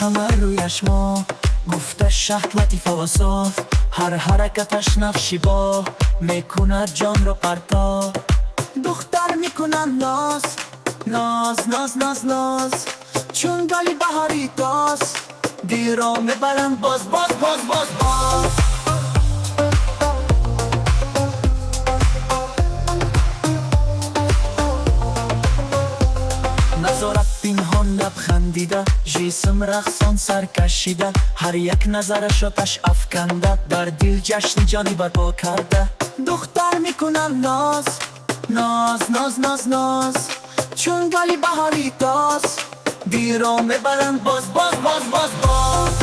همه رویش ما گفته شهد لطیفه و صاف، هر حرکتش نقشی با میکند جان رو پرتاب. دختر میکنن ناز ناز ناز ناز ناز، چون گلی بهاری تاز، دیرو میبرن باز باز باز باز باز. نظارت پنهان لبخندیده، جسم رقصان سر کشیده، هر یک نظرش آتش افکنده، در دل جشن جانی برپا کرده. دختر میکنن ناز ناز ناز ناز ناز، چون گلی بهاری تاز، دیرو میبرن باز باز باز باز باز.